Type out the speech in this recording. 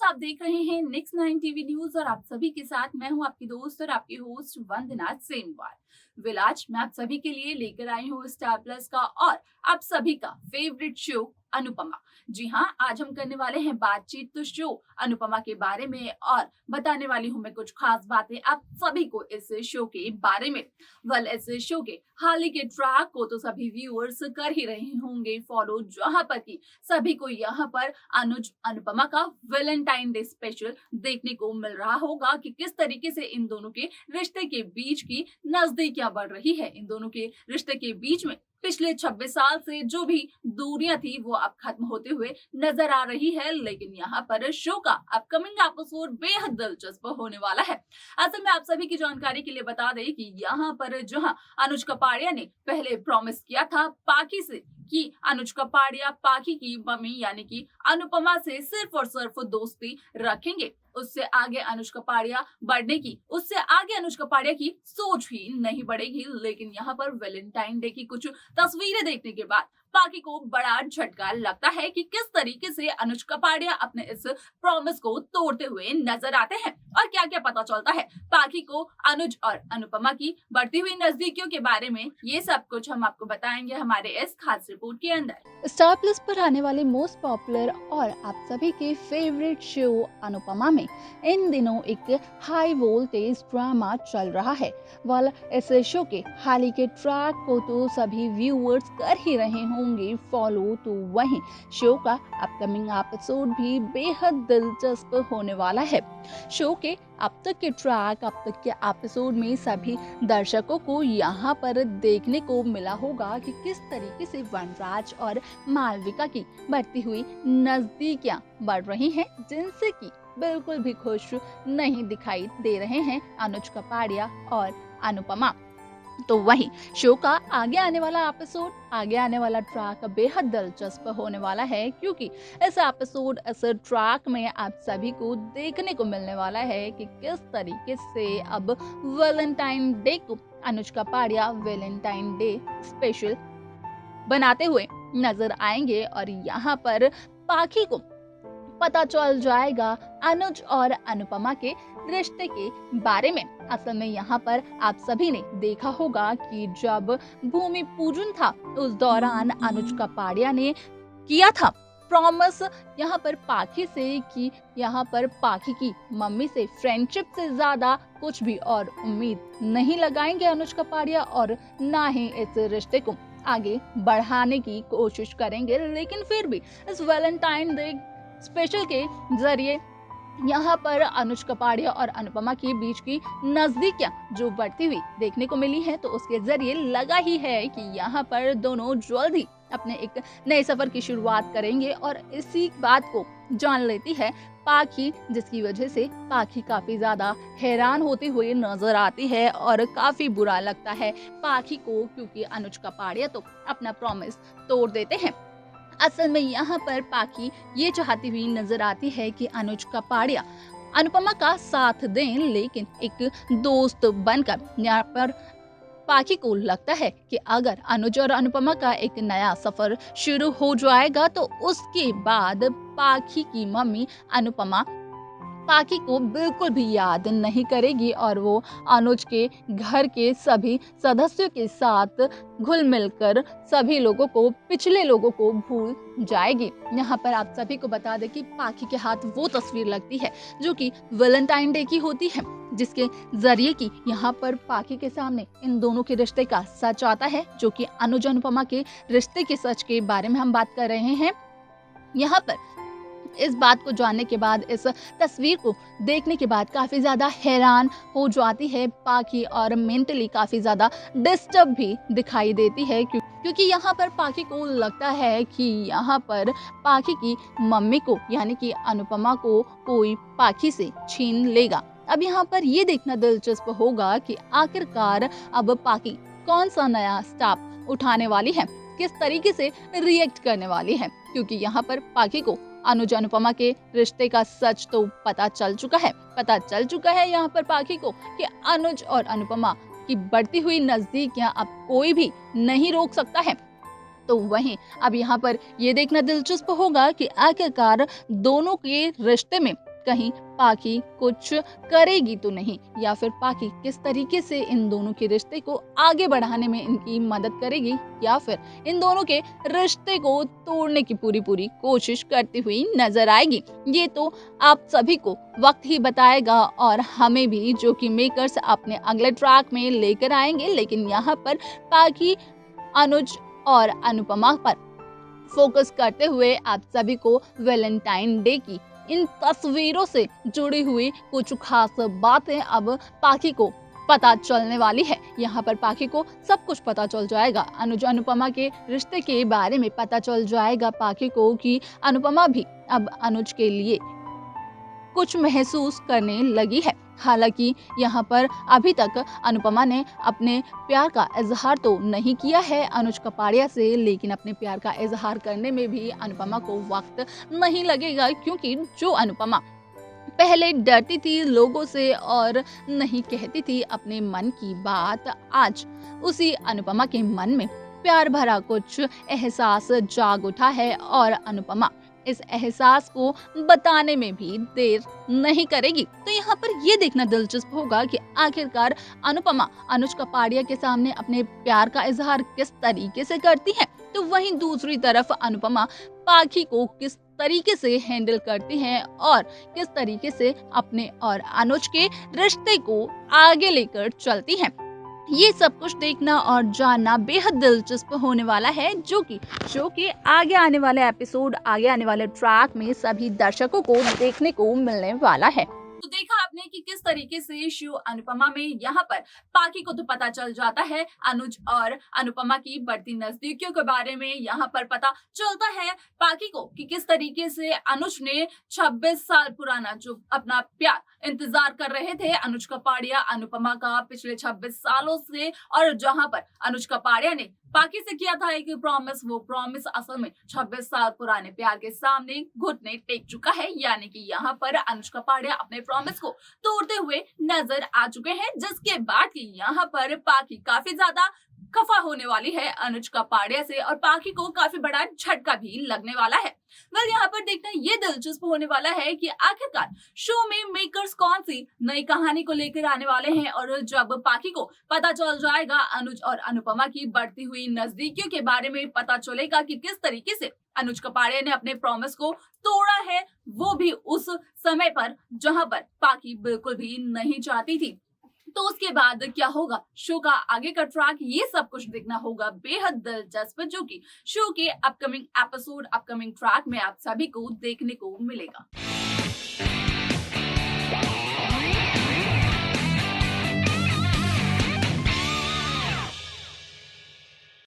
आप देख रहे हैं नेक्स्ट 9 टीवी न्यूज और आप सभी के साथ मैं हूं आपकी दोस्त और आपकी होस्ट वंदना सेमवार। आज मैं आप सभी के लिए लेकर आई हूं स्टार प्लस का और आप सभी का फेवरेट शो अनुपमा। जी हाँ, आज हम करने वाले हैं बातचीत तो शो अनुपमा के बारे में और बताने वाली हूं मैं कुछ खास बातें आप सभी को इस शो के बारे में। इस शो के हाल ही के ट्रैक को तो सभी व्यूअर्स कर ही रहे होंगे फॉलो, जहां पर की सभी को यहाँ पर अनुज अनुपमा का वैलेंटाइन डे स्पेशल देखने को मिल रहा होगा कि किस तरीके से इन दोनों के रिश्ते के बीच की नजदीकियां बढ़ रही है। इन दोनों के रिश्ते के बीच में पिछले 26 साल से जो भी दूरियां थी वो अब खत्म होते हुए नजर आ रही है, लेकिन यहाँ पर शो का अपकमिंग एपिसोड बेहद दिलचस्प होने वाला है। असल में आप सभी की जानकारी के लिए बता दें कि यहाँ पर जहां अनुज कपाड़िया ने पहले प्रॉमिस किया था पाखी से कि अनुज कपाड़िया पाखी की मम्मी यानी कि अनुपमा से सिर्फ और सिर्फ दोस्ती रखेंगे, उससे आगे अनुज कपाड़िया बढ़ने की, उससे आगे अनुज कपाड़िया की सोच ही नहीं बढ़ेगी। लेकिन यहाँ पर वैलेंटाइन डे की कुछ तस्वीरें देखने के बाद पाखी को बड़ा झटका लगता है कि किस तरीके से अनुज कपाड़िया अपने इस प्रॉमिस को तोड़ते हुए नजर आते हैं और क्या क्या पता चलता है पाखी को अनुज और अनुपमा की बढ़ती हुई नजदीकियों के बारे में। ये सब कुछ हम आपको बताएंगे हमारे इस खास रिपोर्ट के अंदर। स्टार प्लस पर आने वाले मोस्ट पॉपुलर और आप सभी के फेवरेट शो अनुपमा में इन दिनों एक हाई वोल्टेज ड्रामा चल रहा है। इस शो के हाल ही के ट्रैक को तो सभी व्यूअर्स कर ही रहे होंगे फॉलो, तो वहीं शो का अपकमिंग एपिसोड भी बेहद दिलचस्प होने वाला है। शो के अब तक के ट्रैक, अब तक के एपिसोड में सभी दर्शकों को यहाँ पर देखने को मिला होगा कि किस तरीके से वनराज और मालविका की बढ़ती हुई नजदीकियां बढ़ रही हैं, जिनसे कि बिल्कुल भी खुश नहीं दिखाई दे रहे हैं अनुज कपाड़िया और अनुपमा। तो वहीं शो का आगे आने वाला एपिसोड, आगे आने वाला ट्रैक बेहद दिलचस्प होने वाला है, क्योंकि इस एपिसोड, इस ट्रैक में आप सभी को देखने को मिलने वाला है कि किस तरीके से अब वैलेंटाइन डे को अनुज कपाड़िया वैलेंटाइन डे स्पेशल बनाते हुए नजर आएंगे और यहाँ पर पाखी को पता चल जाएगा अनुज और अनुपमा के रिश्ते के बारे में। असल में यहाँ पर आप सभी ने देखा होगा कि जब भूमि पूजन था उस दौरान अनुज कपाड़िया ने किया था प्रॉमिस यहाँ पर पाखी से कि यहाँ पर पाखी की मम्मी से फ्रेंडशिप से ज्यादा कुछ भी और उम्मीद नहीं लगाएंगे अनुज कपाड़िया और ना ही इस रिश्ते को आगे बढ़ाने की कोशिश करेंगे। लेकिन फिर भी इस वैलेंटाइन डे स्पेशल के जरिए यहाँ पर अनुज कपाड़िया और अनुपमा के बीच की नजदीकियां जो बढ़ती हुई देखने को मिली है, तो उसके जरिए लगा ही है कि यहाँ पर दोनों जल्द ही अपने एक नए सफर की शुरुआत करेंगे। और इसी बात को जान लेती है पाखी, जिसकी वजह से पाखी काफी ज्यादा हैरान होती हुई नजर आती है और काफी बुरा लगता है पाखी को, क्योंकि अनुज कपाड़िया तो अपना प्रॉमिस तोड़ देते हैं। असल में यहाँ पर पाखी ये चाहती हुई नजर आती है कि अनुज कपाड़िया अनुपमा का साथ दें, लेकिन एक दोस्त बनकर। यहाँ पर पाखी को लगता है कि अगर अनुज और अनुपमा का एक नया सफर शुरू हो जाएगा तो उसके बाद पाखी की मम्मी अनुपमा पाखी को बिल्कुल भी याद नहीं करेगी और वो अनुज के घर के सभी सदस्यों के साथ घुल मिलकर सभी लोगों को, पिछले लोगों को भूल जाएगी। यहाँ पर आप सभी को बता दें कि पाखी के हाथ वो तस्वीर लगती है जो कि वैलेंटाइन डे की होती है, जिसके जरिए की यहाँ पर पाखी के सामने इन दोनों के रिश्ते का सच आता है, जो कि अनुज अनुपमा के रिश्ते के सच के बारे में हम बात कर रहे हैं। यहाँ पर इस बात को जानने के बाद, इस तस्वीर को देखने के बाद काफी ज्यादा हैरान हो जाती है पाखी और मेंटली काफी ज्यादा डिस्टर्ब भी दिखाई देती है, क्योंकि यहाँ पर पाखी को लगता है कि यहाँ पर पाखी की मम्मी को यानी कि अनुपमा को कोई पाखी से छीन लेगा। अब यहाँ पर ये देखना दिलचस्प होगा कि आखिरकार अब पाखी कौन सा नया स्टेप उठाने वाली है, किस तरीके से रिएक्ट करने वाली है, क्योंकि यहाँ पर पाखी को अनुज अनुपमा के रिश्ते का सच तो पता चल चुका है यहाँ पर पाखी को कि अनुज और अनुपमा की बढ़ती हुई नजदीकियां अब कोई भी नहीं रोक सकता है। तो वहीं अब यहाँ पर ये देखना दिलचस्प होगा कि आखिरकार दोनों के रिश्ते में कहीं पाखी कुछ करेगी तो नहीं, या फिर पाखी किस तरीके से इन दोनों के रिश्ते को आगे बढ़ाने में इनकी मदद करेगी, या फिर इन दोनों के रिश्ते को तोड़ने की पूरी पूरी कोशिश करती हुई नजर आएगी। ये तो आप सभी को वक्त ही बताएगा और हमें भी, जो कि मेकर्स अपने अगले ट्रैक में लेकर आएंगे। लेकिन यहाँ पर पाखी, अनुज और अनुपमा पर फोकस करते हुए आप सभी को वैलेंटाइन डे की इन तस्वीरों से जुड़ी हुई कुछ खास बातें अब पाखी को पता चलने वाली है। यहाँ पर पाखी को सब कुछ पता चल जाएगा। अनुज अनुपमा के रिश्ते के बारे में पता चल जाएगा पाखी को कि अनुपमा भी अब अनुज के लिए कुछ महसूस करने लगी है। हालांकि यहाँ पर अभी तक अनुपमा ने अपने प्यार का इजहार तो नहीं किया है अनुज कपाड़िया से, लेकिन अपने प्यार का इजहार करने में भी अनुपमा को वक्त नहीं लगेगा, क्योंकि जो अनुपमा पहले डरती थी लोगों से और नहीं कहती थी अपने मन की बात, आज उसी अनुपमा के मन में प्यार भरा कुछ एहसास जाग उठा है और अनुपमा इस एहसास को बताने में भी देर नहीं करेगी। तो यहाँ पर ये देखना दिलचस्प होगा कि आखिरकार अनुपमा अनुज कपाड़िया के सामने अपने प्यार का इजहार किस तरीके से करती है, तो वहीं दूसरी तरफ अनुपमा पाखी को किस तरीके से हैंडल करती हैं और किस तरीके से अपने और अनुज के रिश्ते को आगे लेकर चलती हैं। ये सब कुछ देखना और जानना बेहद दिलचस्प होने वाला है, जो कि शो के आगे आने वाले एपिसोड, आगे आने वाले ट्रैक में सभी दर्शकों को देखने को मिलने वाला है। तो देखा आपने कि किस तरीके से शो अनुपमा में यहाँ पर पाखी को तो पता चल जाता है अनुज और अनुपमा की बढ़ती नजदीकियों के बारे में। यहाँ पर पता चलता है पाखी को कि किस तरीके से अनुज ने 26 साल पुराना जो अपना प्यार इंतजार कर रहे थे अनुज कपाड़िया अनुपमा का पिछले 26 सालों से, और जहां पर अनुज कपाड़िया ने पाखी से किया था एक प्रॉमिस, वो प्रॉमिस असल में 26 साल पुराने प्यार के सामने घुटने टेक चुका है। यानी कि यहाँ पर अनुज कपाड़िया अपने प्रॉमिस को तोड़ते हुए नजर आ चुके हैं, जिसके बाद की यहाँ पर पाखी काफी ज्यादा खफा होने वाली है अनुज कपाड़िया से और पाखी को काफी बड़ा झटका भी लगने वाला है। वेल यहाँ पर देखना ये दिलचस्प होने वाला है कि आखिरकार शो में मेकर्स कौन सी नई कहानी को लेकर आने वाले हैं, और जब पाखी को पता चल जाएगा अनुज और अनुपमा की बढ़ती हुई नजदीकियों के बारे में, पता चलेगा कि किस तरीके से अनुज कपाड़िया ने अपने प्रॉमिस को तोड़ा है, वो भी उस समय पर जहां पर पाखी बिल्कुल भी नहीं चाहती थी। तो उसके बाद क्या होगा, शो का आगे का ट्रैक, ये सब कुछ देखना होगा बेहद दिलचस्प, जो कि शो के अपकमिंग एपिसोड, अपकमिंग ट्रैक में आप सभी को देखने को मिलेगा।